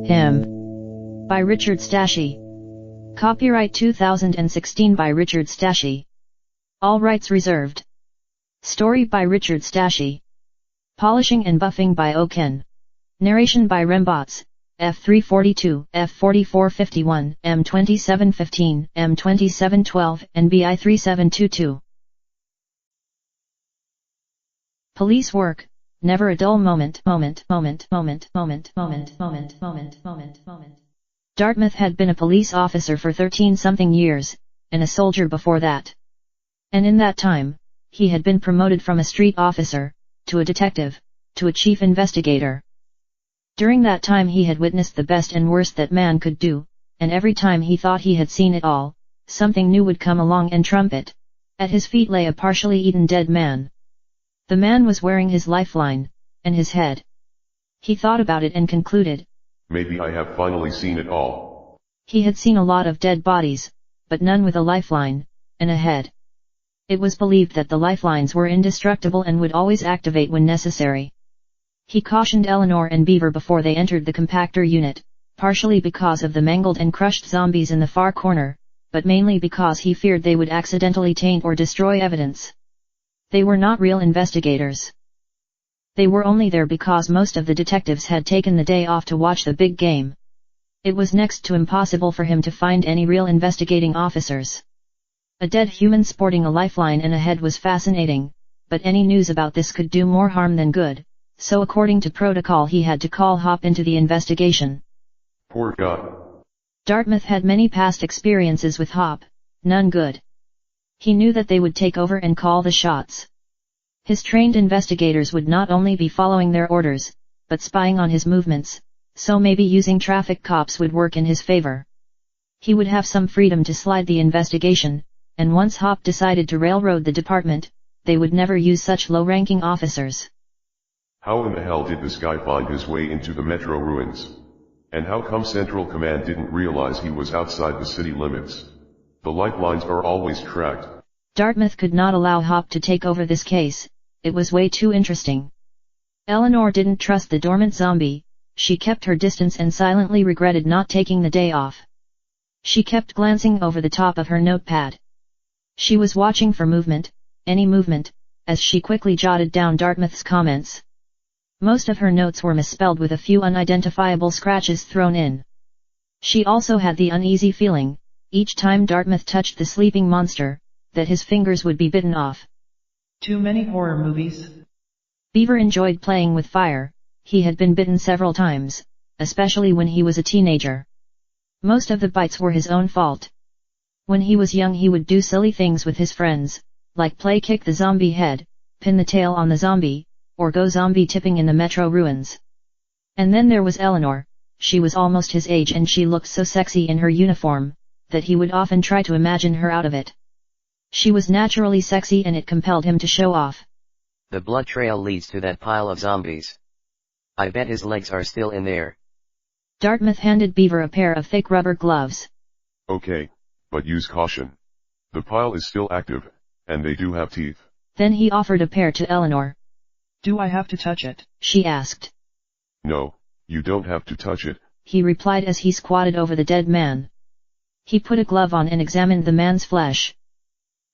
Him. By Richard Stashie. Copyright 2016 by Richard Stashie. All rights reserved. Story by Richard Stashie. Polishing and buffing by Oken. Narration by Rembots, F342, F4451, M2715, M2712, and BI3722. Police work, never a dull moment. Dartmouth had been a police officer for 13-something years, and a soldier before that. And in that time, he had been promoted from a street officer, to a detective, to a chief investigator. During that time he had witnessed the best and worst that man could do, and every time he thought he had seen it all, something new would come along and trump it. At his feet lay a partially eaten dead man. The man was wearing his lifeline, and his head. He thought about it and concluded, maybe I have finally seen it all. He had seen a lot of dead bodies, but none with a lifeline, and a head. It was believed that the lifelines were indestructible and would always activate when necessary. He cautioned Eleanor and Beaver before they entered the compactor unit, partially because of the mangled and crushed zombies in the far corner, but mainly because he feared they would accidentally taint or destroy evidence. They were not real investigators. They were only there because most of the detectives had taken the day off to watch the big game. It was next to impossible for him to find any real investigating officers. A dead human sporting a lifeline and a head was fascinating, but any news about this could do more harm than good, so according to protocol he had to call Hop into the investigation. Poor guy. Dartmouth had many past experiences with Hop, none good. He knew that they would take over and call the shots. His trained investigators would not only be following their orders, but spying on his movements, so maybe using traffic cops would work in his favor. He would have some freedom to slide the investigation, and once Hop decided to railroad the department, they would never use such low-ranking officers. How in the hell did this guy find his way into the metro ruins? And how come Central Command didn't realize he was outside the city limits? The lifelines are always tracked. Dartmouth could not allow Hop to take over this case, it was way too interesting. Eleanor didn't trust the dormant zombie, she kept her distance and silently regretted not taking the day off. She kept glancing over the top of her notepad. She was watching for movement, any movement, as she quickly jotted down Dartmouth's comments. Most of her notes were misspelled with a few unidentifiable scratches thrown in. She also had the uneasy feeling, each time Dartmouth touched the sleeping monster, that his fingers would be bitten off. Too many horror movies? Beaver enjoyed playing with fire, he had been bitten several times, especially when he was a teenager. Most of the bites were his own fault. When he was young he would do silly things with his friends, like play kick the zombie head, pin the tail on the zombie, or go zombie tipping in the metro ruins. And then there was Eleanor, she was almost his age and she looked so sexy in her uniform, that he would often try to imagine her out of it. She was naturally sexy and it compelled him to show off. The blood trail leads to that pile of zombies. I bet his legs are still in there. Dartmouth handed Beaver a pair of thick rubber gloves. Okay, but use caution. The pile is still active, and they do have teeth. Then he offered a pair to Eleanor. Do I have to touch it? She asked. No, you don't have to touch it, he replied as he squatted over the dead man. He put a glove on and examined the man's flesh.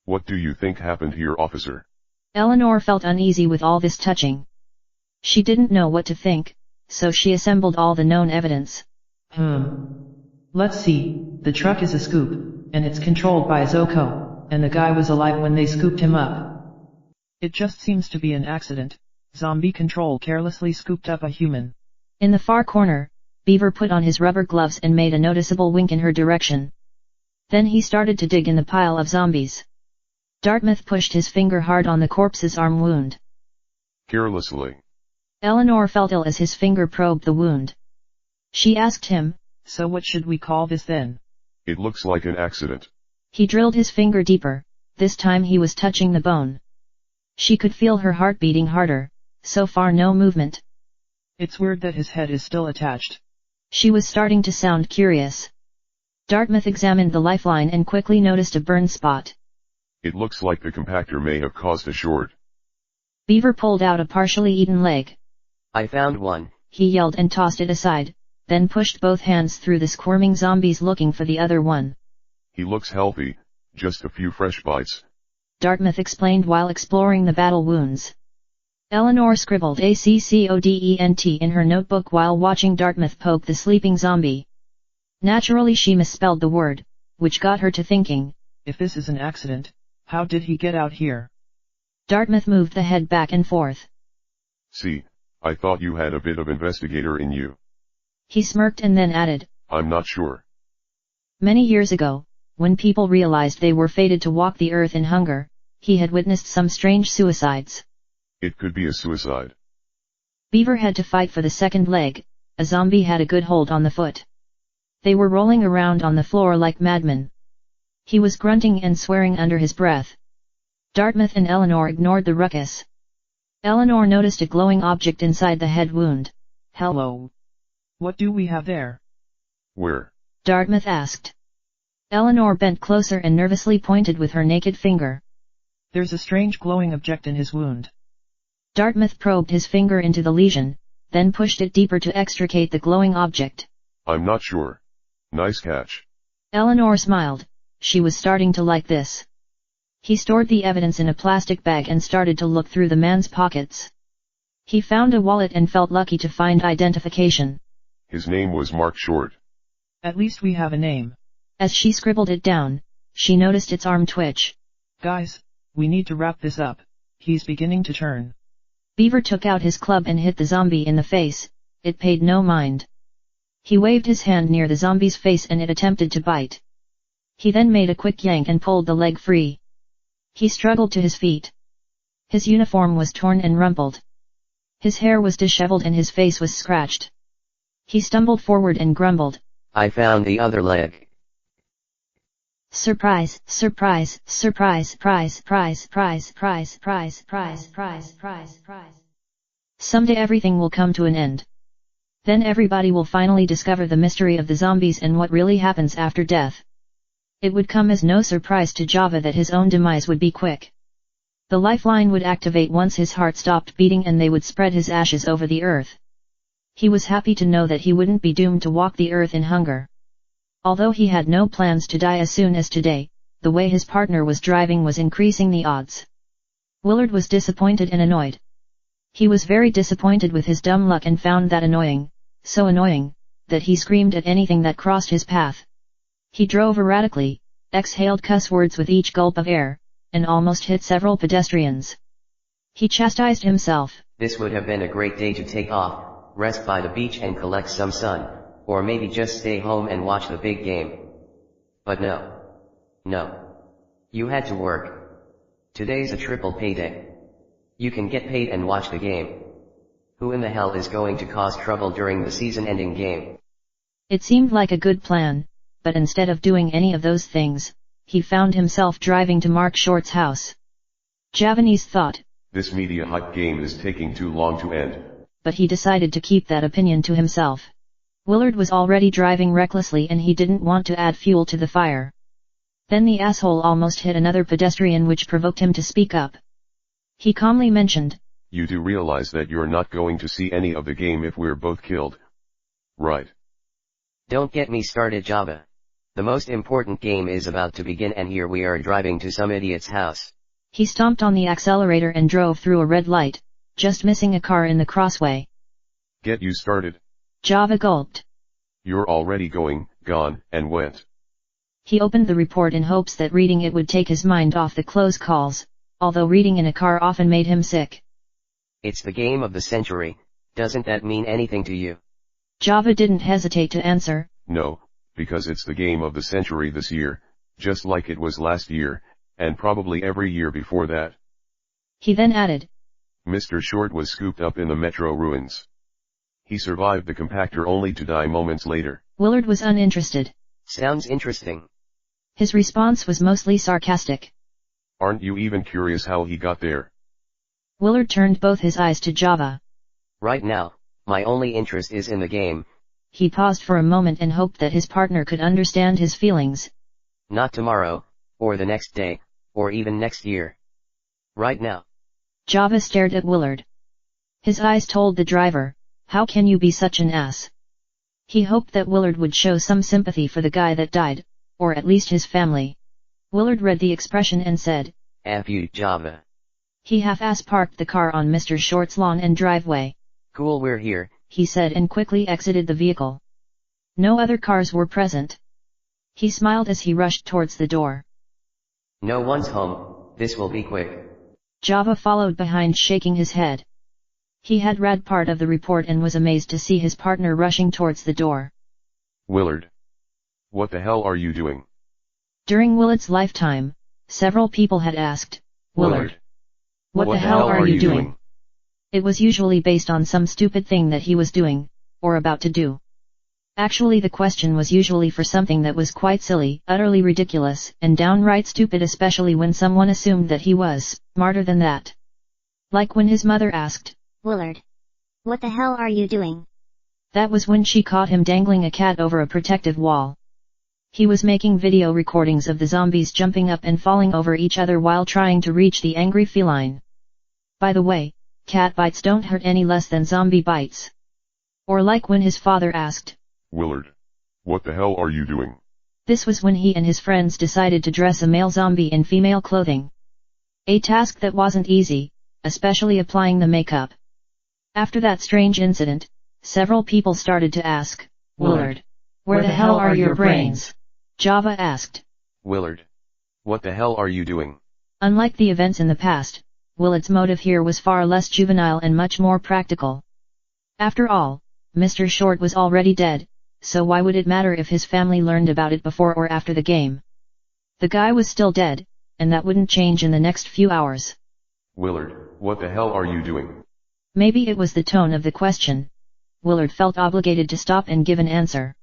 What do you think happened here, officer? Eleanor felt uneasy with all this touching. She didn't know what to think, so she assembled all the known evidence. Let's see, the truck is a scoop, and it's controlled by a Zoko, and the guy was alive when they scooped him up. It just seems to be an accident. Zombie control carelessly scooped up a human. In the far corner, Beaver put on his rubber gloves and made a noticeable wink in her direction. Then he started to dig in the pile of zombies. Dartmouth pushed his finger hard on the corpse's arm wound. Carelessly. Eleanor felt ill as his finger probed the wound. She asked him, So what should we call this then? It looks like an accident. He drilled his finger deeper, this time he was touching the bone. She could feel her heart beating harder, so far no movement. It's weird that his head is still attached. She was starting to sound curious. Dartmouth examined the lifeline and quickly noticed a burn spot. It looks like the compactor may have caused a short. Beaver pulled out a partially eaten leg. I found one, he yelled and tossed it aside, then pushed both hands through the squirming zombies looking for the other one. He looks healthy, just a few fresh bites. Dartmouth explained while exploring the battle wounds. Eleanor scribbled ACCODENT in her notebook while watching Dartmouth poke the sleeping zombie. Naturally she misspelled the word, which got her to thinking, if this is an accident, how did he get out here? Dartmouth moved the head back and forth. See, I thought you had a bit of investigator in you. He smirked and then added, I'm not sure. Many years ago, when people realized they were fated to walk the earth in hunger, he had witnessed some strange suicides. It could be a suicide. Beaver had to fight for the second leg. A zombie had a good hold on the foot. They were rolling around on the floor like madmen. He was grunting and swearing under his breath. Dartmouth and Eleanor ignored the ruckus. Eleanor noticed a glowing object inside the head wound. Hello. What do we have there? Where? Dartmouth asked. Eleanor bent closer and nervously pointed with her naked finger. There's a strange glowing object in his wound. Dartmouth probed his finger into the lesion, then pushed it deeper to extricate the glowing object. I'm not sure. Nice catch. Eleanor smiled. She was starting to like this. He stored the evidence in a plastic bag and started to look through the man's pockets. He found a wallet and felt lucky to find identification. His name was Mark Short. At least we have a name. As she scribbled it down, she noticed its arm twitch. Guys, we need to wrap this up. He's beginning to turn. Beaver took out his club and hit the zombie in the face. It paid no mind. He waved his hand near the zombie's face and it attempted to bite. He then made a quick yank and pulled the leg free. He struggled to his feet. His uniform was torn and rumpled. His hair was disheveled and his face was scratched. He stumbled forward and grumbled. I found the other leg. Surprise, surprise, surprise, prize, prize, prize, prize, prize, prize, prize, prize, prize. Someday everything will come to an end. Then everybody will finally discover the mystery of the zombies and what really happens after death. It would come as no surprise to Java that his own demise would be quick. The lifeline would activate once his heart stopped beating and they would spread his ashes over the earth. He was happy to know that he wouldn't be doomed to walk the earth in hunger. Although he had no plans to die as soon as today, the way his partner was driving was increasing the odds. Willard was disappointed and annoyed. He was very disappointed with his dumb luck and found that annoying, so annoying, that he screamed at anything that crossed his path. He drove erratically, exhaled cuss words with each gulp of air, and almost hit several pedestrians. He chastised himself. This would have been a great day to take off, rest by the beach and collect some sun, or maybe just stay home and watch the big game. But no. No. You had to work. Today's a triple payday. You can get paid and watch the game. Who in the hell is going to cause trouble during the season-ending game? It seemed like a good plan, but instead of doing any of those things, he found himself driving to Mark Short's house. Javanese thought, This media hype game is taking too long to end. But he decided to keep that opinion to himself. Willard was already driving recklessly and he didn't want to add fuel to the fire. Then the asshole almost hit another pedestrian which provoked him to speak up. He calmly mentioned, You do realize that you're not going to see any of the game if we're both killed. Right. Don't get me started, Java. The most important game is about to begin and here we are driving to some idiot's house. He stomped on the accelerator and drove through a red light, just missing a car in the crossway. Get you started. Java gulped. You're already gone, and went. He opened the report in hopes that reading it would take his mind off the close calls, although reading in a car often made him sick. It's the game of the century, doesn't that mean anything to you? Java didn't hesitate to answer. No, because it's the game of the century this year, just like it was last year, and probably every year before that. He then added. Mr. Short was scooped up in the metro ruins. He survived the compactor only to die moments later. Willard was uninterested. Sounds interesting. His response was mostly sarcastic. Aren't you even curious how he got there? Willard turned both his eyes to Java. Right now, my only interest is in the game. He paused for a moment and hoped that his partner could understand his feelings. Not tomorrow, or the next day, or even next year. Right now. Java stared at Willard. His eyes told the driver, How can you be such an ass? He hoped that Willard would show some sympathy for the guy that died, or at least his family. Willard read the expression and said, F you, Java. He half-ass parked the car on Mr. Short's lawn and driveway. Cool, we're here, he said and quickly exited the vehicle. No other cars were present. He smiled as he rushed towards the door. No one's home, this will be quick. Java followed behind, shaking his head. He had read part of the report and was amazed to see his partner rushing towards the door. Willard. What the hell are you doing? During Willard's lifetime, several people had asked, Willard, what the hell are you doing? It was usually based on some stupid thing that he was doing, or about to do. Actually, the question was usually for something that was quite silly, utterly ridiculous, and downright stupid, especially when someone assumed that he was smarter than that. Like when his mother asked, Willard, what the hell are you doing? That was when she caught him dangling a cat over a protective wall. He was making video recordings of the zombies jumping up and falling over each other while trying to reach the angry feline. By the way, cat bites don't hurt any less than zombie bites. Or like when his father asked, Willard, what the hell are you doing? This was when he and his friends decided to dress a male zombie in female clothing. A task that wasn't easy, especially applying the makeup. After that strange incident, several people started to ask, Willard, where the hell are your brains? Java asked. Willard, what the hell are you doing? Unlike the events in the past, Willard's motive here was far less juvenile and much more practical. After all, Mr. Short was already dead, so why would it matter if his family learned about it before or after the game? The guy was still dead, and that wouldn't change in the next few hours. Willard, what the hell are you doing? Maybe it was the tone of the question. Willard felt obligated to stop and give an answer.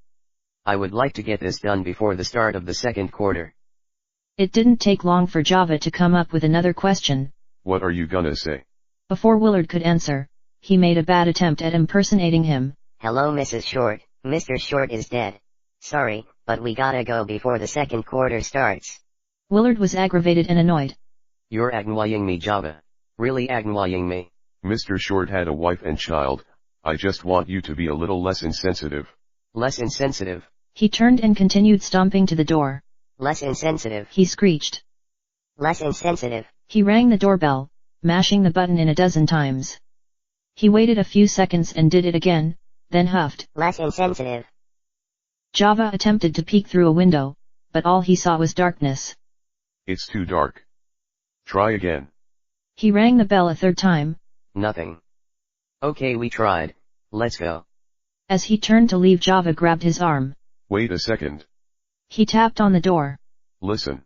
I would like to get this done before the start of the second quarter. It didn't take long for Java to come up with another question. What are you gonna say? Before Willard could answer, he made a bad attempt at impersonating him. Hello, Mrs. Short, Mr. Short is dead. Sorry, but we gotta go before the second quarter starts. Willard was aggravated and annoyed. You're annoying me, Java. Really annoying me. Mr. Short had a wife and child, I just want you to be a little less insensitive. Less insensitive? He turned and continued stomping to the door. Less insensitive, he screeched. Less insensitive. He rang the doorbell, mashing the button in a dozen times. He waited a few seconds and did it again, then huffed. Less insensitive. Java attempted to peek through a window, but all he saw was darkness. It's too dark. Try again. He rang the bell a third time. Nothing. Okay, we tried. Let's go. As he turned to leave, Java grabbed his arm. Wait a second. He tapped on the door. Listen.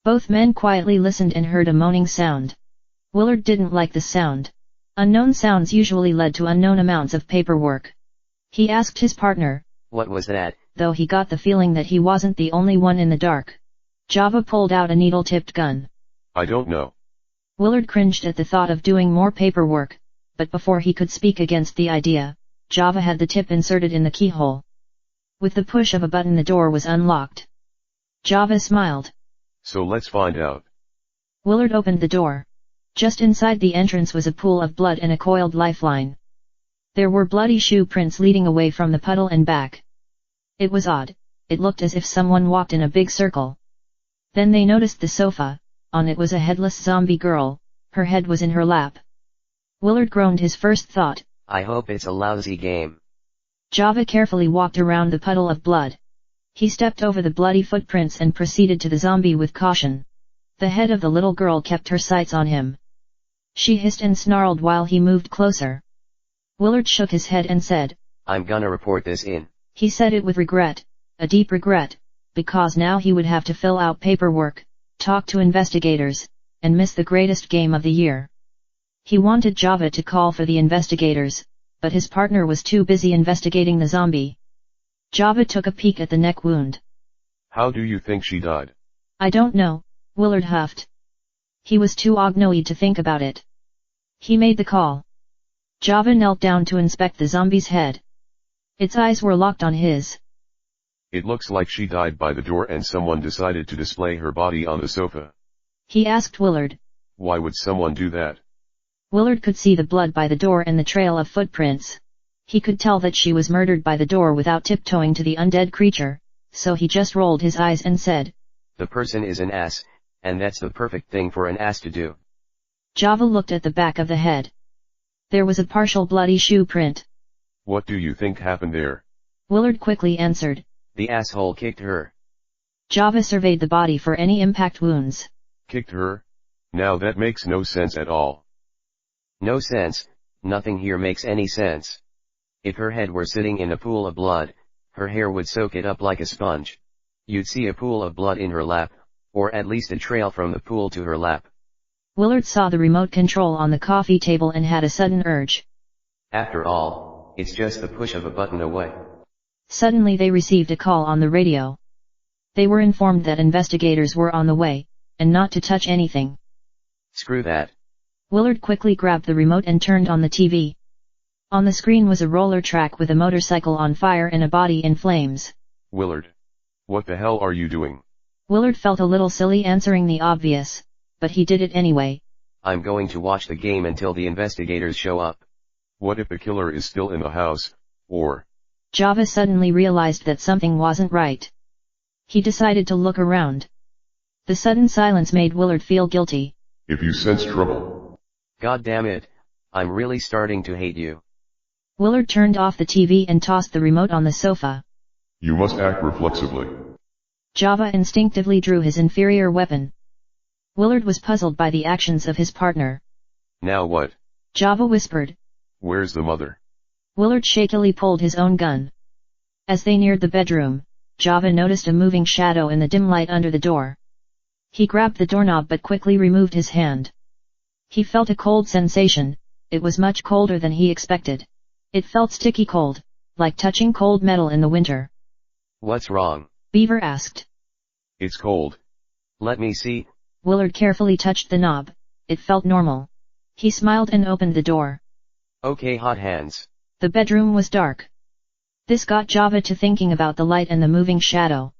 Both men quietly listened and heard a moaning sound. Willard didn't like the sound. Unknown sounds usually led to unknown amounts of paperwork. He asked his partner, What was that? Though he got the feeling that he wasn't the only one in the dark. Java pulled out a needle-tipped gun. I don't know. Willard cringed at the thought of doing more paperwork, but before he could speak against the idea, Java had the tip inserted in the keyhole. With the push of a button, the door was unlocked. Java smiled. So let's find out. Willard opened the door. Just inside the entrance was a pool of blood and a coiled lifeline. There were bloody shoe prints leading away from the puddle and back. It was odd, it looked as if someone walked in a big circle. Then they noticed the sofa, on it was a headless zombie girl, her head was in her lap. Willard groaned his first thought. I hope it's a lousy game. Java carefully walked around the puddle of blood. He stepped over the bloody footprints and proceeded to the zombie with caution. The head of the little girl kept her sights on him. She hissed and snarled while he moved closer. Willard shook his head and said, I'm gonna report this in. He said it with regret, a deep regret, because now he would have to fill out paperwork, talk to investigators, and miss the greatest game of the year. He wanted Java to call for the investigators, but his partner was too busy investigating the zombie. Java took a peek at the neck wound. How do you think she died? I don't know, Willard huffed. He was too agnoid to think about it. He made the call. Java knelt down to inspect the zombie's head. Its eyes were locked on his. It looks like she died by the door and someone decided to display her body on the sofa. He asked Willard. Why would someone do that? Willard could see the blood by the door and the trail of footprints. He could tell that she was murdered by the door without tiptoeing to the undead creature, so he just rolled his eyes and said, "The person is an ass, and that's the perfect thing for an ass to do." Java looked at the back of the head. There was a partial bloody shoe print. What do you think happened there? Willard quickly answered. The asshole kicked her. Java surveyed the body for any impact wounds. Kicked her? Now that makes no sense at all. No sense, nothing here makes any sense. If her head were sitting in a pool of blood, her hair would soak it up like a sponge. You'd see a pool of blood in her lap, or at least a trail from the pool to her lap. Willard saw the remote control on the coffee table and had a sudden urge. After all, it's just the push of a button away. Suddenly they received a call on the radio. They were informed that investigators were on the way, and not to touch anything. Screw that. Willard quickly grabbed the remote and turned on the TV. On the screen was a roller track with a motorcycle on fire and a body in flames. Willard. What the hell are you doing? Willard felt a little silly answering the obvious, but he did it anyway. I'm going to watch the game until the investigators show up. What if the killer is still in the house, or... Java suddenly realized that something wasn't right. He decided to look around. The sudden silence made Willard feel guilty. If you sense trouble. God damn it, I'm really starting to hate you. Willard turned off the TV and tossed the remote on the sofa. You must act reflexively. Java instinctively drew his inferior weapon. Willard was puzzled by the actions of his partner. Now what? Java whispered. Where's the mother? Willard shakily pulled his own gun. As they neared the bedroom, Java noticed a moving shadow in the dim light under the door. He grabbed the doorknob but quickly removed his hand. He felt a cold sensation. It was much colder than he expected. It felt sticky cold, like touching cold metal in the winter. What's wrong? Beaver asked. It's cold. Let me see. Willard carefully touched the knob. It felt normal. He smiled and opened the door. Okay, hot hands. The bedroom was dark. This got Java to thinking about the light and the moving shadow.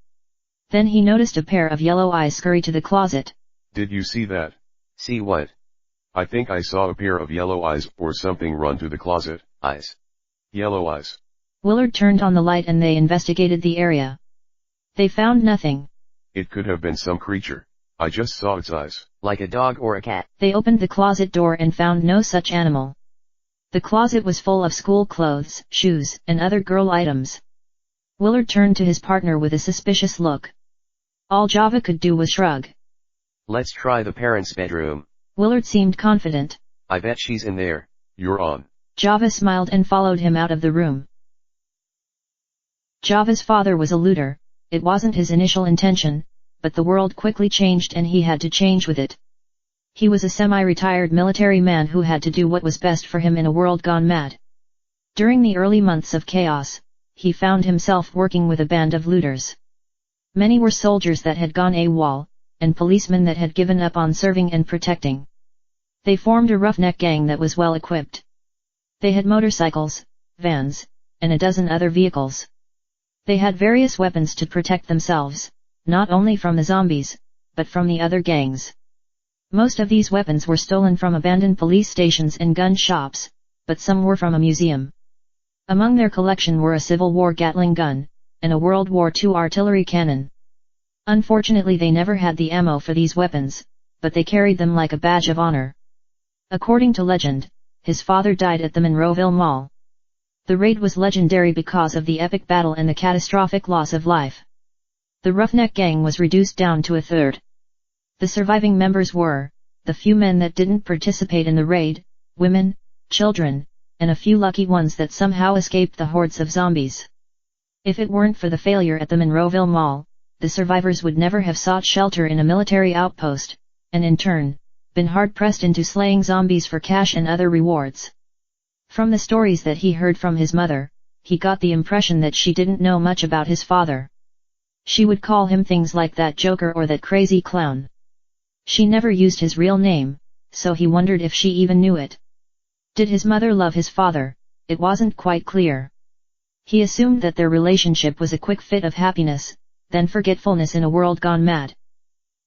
Then he noticed a pair of yellow eyes scurry to the closet. Did you see that? See what? I think I saw a pair of yellow eyes or something run to the closet. Eyes. Yellow eyes. Willard turned on the light and they investigated the area. They found nothing. It could have been some creature. I just saw its eyes. Like a dog or a cat. They opened the closet door and found no such animal. The closet was full of school clothes, shoes, and other girl items. Willard turned to his partner with a suspicious look. All Java could do was shrug. Let's try the parents' bedroom. Willard seemed confident. I bet she's in there. You're on. Java smiled and followed him out of the room. Java's father was a looter. It wasn't his initial intention, but the world quickly changed and he had to change with it. He was a semi-retired military man who had to do what was best for him in a world gone mad. During the early months of chaos, he found himself working with a band of looters. Many were soldiers that had gone AWOL, and policemen that had given up on serving and protecting. They formed a roughneck gang that was well equipped. They had motorcycles, vans, and a dozen other vehicles. They had various weapons to protect themselves, not only from the zombies, but from the other gangs. Most of these weapons were stolen from abandoned police stations and gun shops, but some were from a museum. Among their collection were a Civil War Gatling gun, and a World War II artillery cannon. Unfortunately they never had the ammo for these weapons, but they carried them like a badge of honor. According to legend, his father died at the Monroeville Mall. The raid was legendary because of the epic battle and the catastrophic loss of life. The roughneck gang was reduced down to a third. The surviving members were, the few men that didn't participate in the raid, women, children, and a few lucky ones that somehow escaped the hordes of zombies. If it weren't for the failure at the Monroeville Mall, the survivors would never have sought shelter in a military outpost, and in turn, been hard-pressed into slaying zombies for cash and other rewards. From the stories that he heard from his mother, he got the impression that she didn't know much about his father. She would call him things like that joker or that crazy clown. She never used his real name, so he wondered if she even knew it. Did his mother love his father? It wasn't quite clear. He assumed that their relationship was a quick fit of happiness, then forgetfulness in a world gone mad.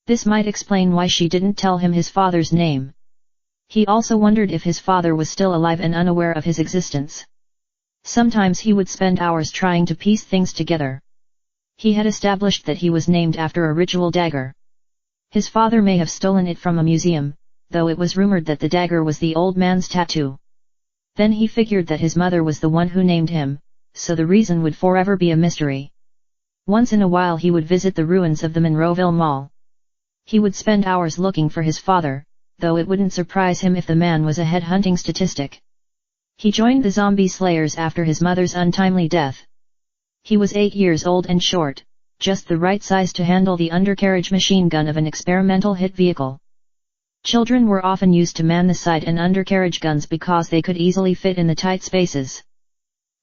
This might explain why she didn't tell him his father's name. He also wondered if his father was still alive and unaware of his existence. Sometimes he would spend hours trying to piece things together. He had established that he was named after a ritual dagger. His father may have stolen it from a museum, though it was rumored that the dagger was the old man's tattoo. Then he figured that his mother was the one who named him, so the reason would forever be a mystery. Once in a while he would visit the ruins of the Monroeville Mall. He would spend hours looking for his father, though it wouldn't surprise him if the man was a head-hunting statistic. He joined the zombie slayers after his mother's untimely death. He was 8 years old and short, just the right size to handle the undercarriage machine gun of an experimental hit vehicle. Children were often used to man the side and undercarriage guns because they could easily fit in the tight spaces.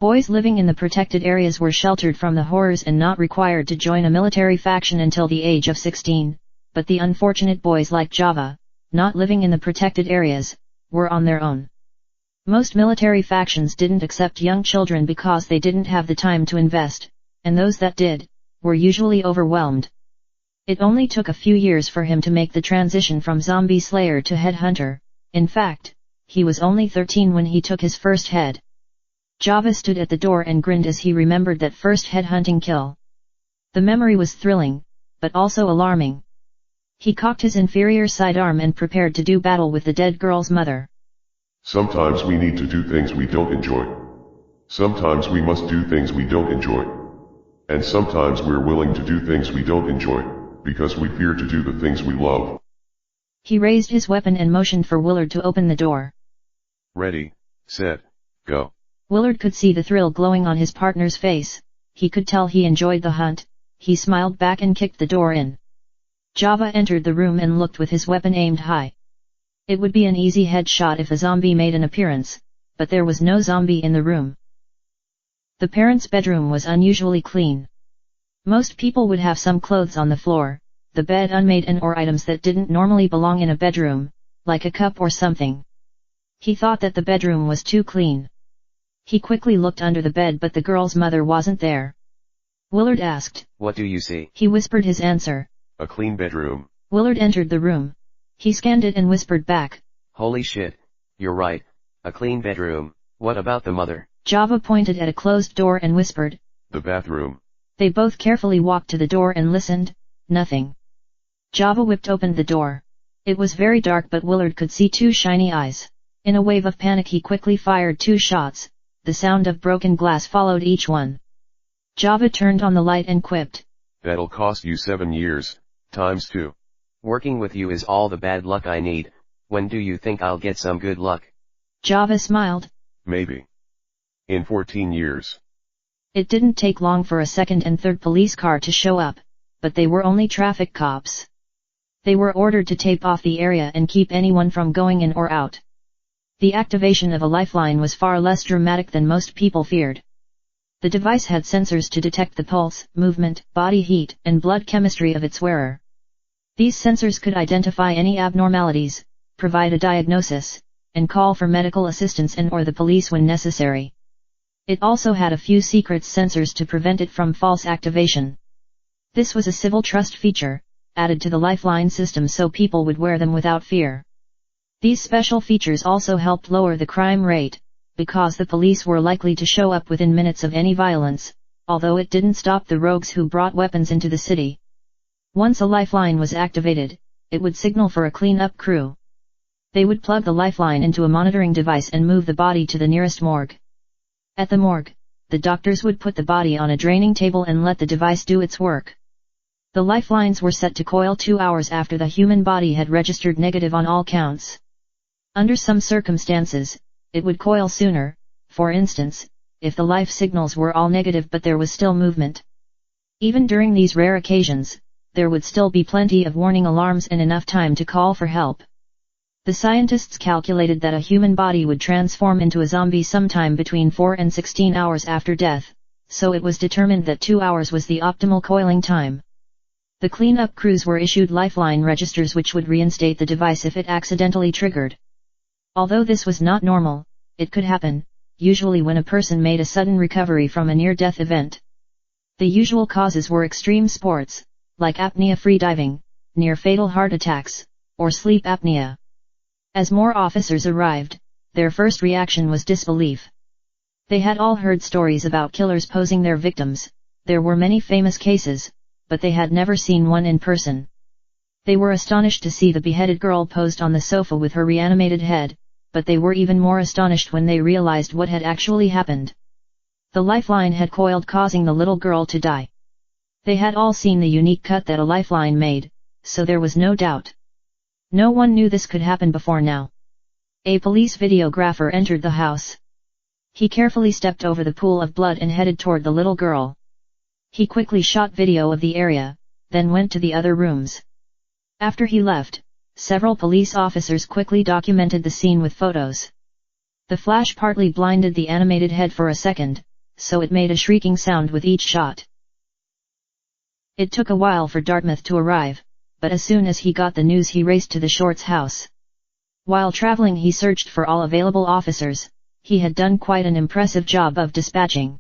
Boys living in the protected areas were sheltered from the horrors and not required to join a military faction until the age of 16, but the unfortunate boys like Java, not living in the protected areas, were on their own. Most military factions didn't accept young children because they didn't have the time to invest, and those that did, were usually overwhelmed. It only took a few years for him to make the transition from zombie slayer to headhunter. In fact, he was only 13 when he took his first head. Java stood at the door and grinned as he remembered that first headhunting kill. The memory was thrilling, but also alarming. He cocked his inferior sidearm and prepared to do battle with the dead girl's mother. Sometimes we need to do things we don't enjoy. Sometimes we must do things we don't enjoy. And sometimes we're willing to do things we don't enjoy, because we fear to do the things we love. He raised his weapon and motioned for Willard to open the door. Ready, set, go. Willard could see the thrill glowing on his partner's face. He could tell he enjoyed the hunt. He smiled back and kicked the door in. Java entered the room and looked with his weapon aimed high. It would be an easy headshot if a zombie made an appearance, but there was no zombie in the room. The parents' bedroom was unusually clean. Most people would have some clothes on the floor, the bed unmade and/or items that didn't normally belong in a bedroom, like a cup or something. He thought that the bedroom was too clean. He quickly looked under the bed but the girl's mother wasn't there. Willard asked, "What do you see?" He whispered his answer. A clean bedroom. Willard entered the room. He scanned it and whispered back, "Holy shit, you're right, a clean bedroom. What about the mother?" Java pointed at a closed door and whispered, The bathroom. They both carefully walked to the door and listened. Nothing. Java whipped open the door. It was very dark but Willard could see two shiny eyes. In a wave of panic he quickly fired 2 shots. The sound of broken glass followed each one. Java turned on the light and quipped, That'll cost you 7 years, times 2. Working with you is all the bad luck I need. When do you think I'll get some good luck? Java smiled. Maybe. In 14 years. It didn't take long for a second and third police car to show up, but they were only traffic cops. They were ordered to tape off the area and keep anyone from going in or out. The activation of a lifeline was far less dramatic than most people feared. The device had sensors to detect the pulse, movement, body heat, and blood chemistry of its wearer. These sensors could identify any abnormalities, provide a diagnosis, and call for medical assistance and/or the police when necessary. It also had a few secret sensors to prevent it from false activation. This was a civil trust feature, added to the Lifeline system so people would wear them without fear. These special features also helped lower the crime rate, because the police were likely to show up within minutes of any violence, although it didn't stop the rogues who brought weapons into the city. Once a lifeline was activated, it would signal for a clean-up crew. They would plug the lifeline into a monitoring device and move the body to the nearest morgue. At the morgue, the doctors would put the body on a draining table and let the device do its work. The lifelines were set to coil 2 hours after the human body had registered negative on all counts. Under some circumstances, it would coil sooner, for instance, if the life signals were all negative but there was still movement. Even during these rare occasions, there would still be plenty of warning alarms and enough time to call for help. The scientists calculated that a human body would transform into a zombie sometime between 4 and 16 hours after death, so it was determined that 2 hours was the optimal coiling time. The cleanup crews were issued lifeline registers which would reinstate the device if it accidentally triggered. Although this was not normal, it could happen, usually when a person made a sudden recovery from a near-death event. The usual causes were extreme sports, like apnea-free diving, near-fatal heart attacks, or sleep apnea. As more officers arrived, their first reaction was disbelief. They had all heard stories about killers posing their victims, there were many famous cases, but they had never seen one in person. They were astonished to see the beheaded girl posed on the sofa with her reanimated head, but they were even more astonished when they realized what had actually happened. The lifeline had coiled, causing the little girl to die. They had all seen the unique cut that a lifeline made, so there was no doubt. No one knew this could happen before now. A police videographer entered the house. He carefully stepped over the pool of blood and headed toward the little girl. He quickly shot video of the area, then went to the other rooms. After he left, several police officers quickly documented the scene with photos. The flash partly blinded the animated head for a second, so it made a shrieking sound with each shot. It took a while for Dartmouth to arrive, but as soon as he got the news he raced to the Shorts' house. While traveling he searched for all available officers. He had done quite an impressive job of dispatching.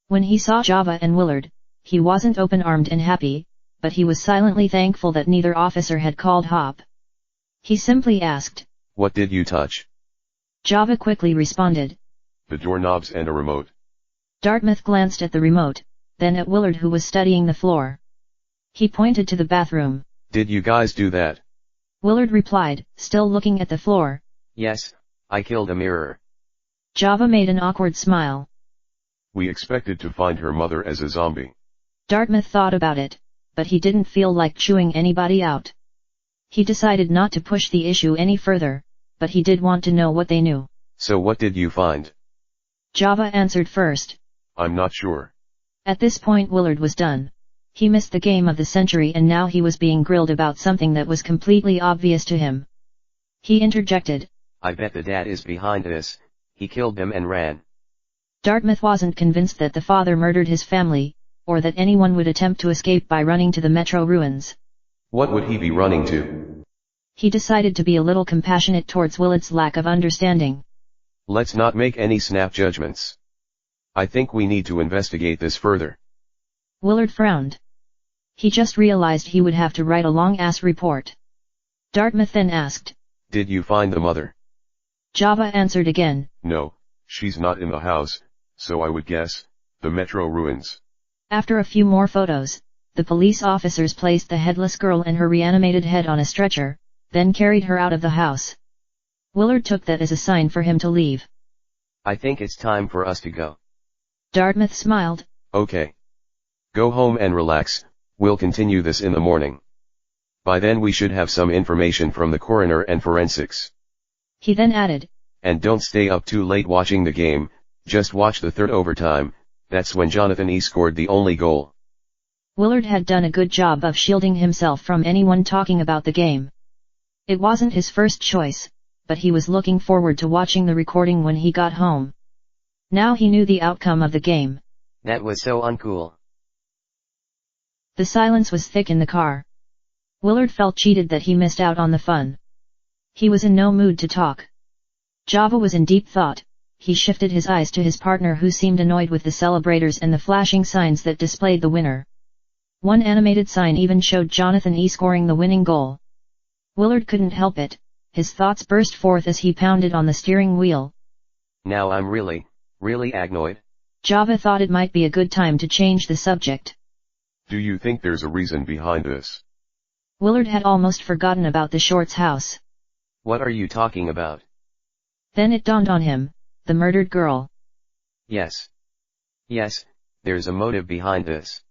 When he saw Java and Willard, he wasn't open-armed and happy, but he was silently thankful that neither officer had called Hop. He simply asked, "What did you touch?" Java quickly responded, "The doorknobs and a remote." Dartmouth glanced at the remote, then at Willard who was studying the floor. He pointed to the bathroom. "Did you guys do that?" Willard replied, still looking at the floor. Yes, I killed a mirror. Java made an awkward smile. "We expected to find her mother as a zombie." Dartmouth thought about it, but he didn't feel like chewing anybody out. He decided not to push the issue any further, but he did want to know what they knew. "So what did you find?" Java answered first. "I'm not sure." At this point Willard was done. He missed the game of the century and now he was being grilled about something that was completely obvious to him. He interjected, I bet the dad is behind this, he killed them and ran. Dartmouth wasn't convinced that the father murdered his family, or that anyone would attempt to escape by running to the metro ruins. What would he be running to? He decided to be a little compassionate towards Willard's lack of understanding. Let's not make any snap judgments. I think we need to investigate this further. Willard frowned. He just realized he would have to write a long-ass report. Dartmouth then asked, Did you find the mother? Java answered again, No, she's not in the house, so I would guess, the metro ruins. After a few more photos, the police officers placed the headless girl and her reanimated head on a stretcher, then carried her out of the house. Willard took that as a sign for him to leave. I think it's time for us to go. Dartmouth smiled. Okay. Go home and relax, we'll continue this in the morning. By then we should have some information from the coroner and forensics. He then added, And don't stay up too late watching the game, just watch the third overtime, that's when Jonathan E. scored the only goal. Willard had done a good job of shielding himself from anyone talking about the game. It wasn't his first choice, but he was looking forward to watching the recording when he got home. Now he knew the outcome of the game. That was so uncool. The silence was thick in the car. Willard felt cheated that he missed out on the fun. He was in no mood to talk. Java was in deep thought. He shifted his eyes to his partner who seemed annoyed with the celebrators and the flashing signs that displayed the winner. One animated sign even showed Jonathan E. scoring the winning goal. Willard couldn't help it. His thoughts burst forth as he pounded on the steering wheel. Now I'm really annoyed. Java thought it might be a good time to change the subject. Do you think there's a reason behind this? Willard had almost forgotten about the Shorts' house. What are you talking about? Then it dawned on him, the murdered girl. Yes, there's a motive behind this.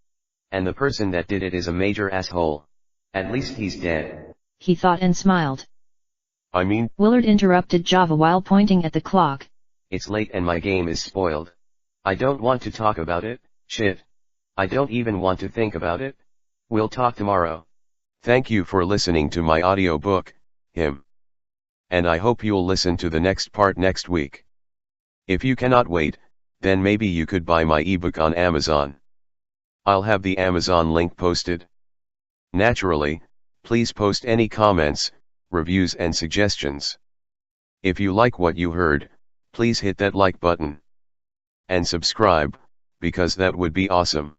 And the person that did it is a major asshole. At least he's dead. He thought and smiled. I mean, Willard interrupted Java while pointing at the clock. It's late and my game is spoiled. I don't want to talk about it, shit. I don't even want to think about it. We'll talk tomorrow. Thank you for listening to my audiobook, Him. And I hope you'll listen to the next part next week. If you cannot wait, then maybe you could buy my ebook on Amazon. I'll have the Amazon link posted. Naturally, please post any comments, reviews and suggestions. If you like what you heard, please hit that like button. And subscribe, because that would be awesome.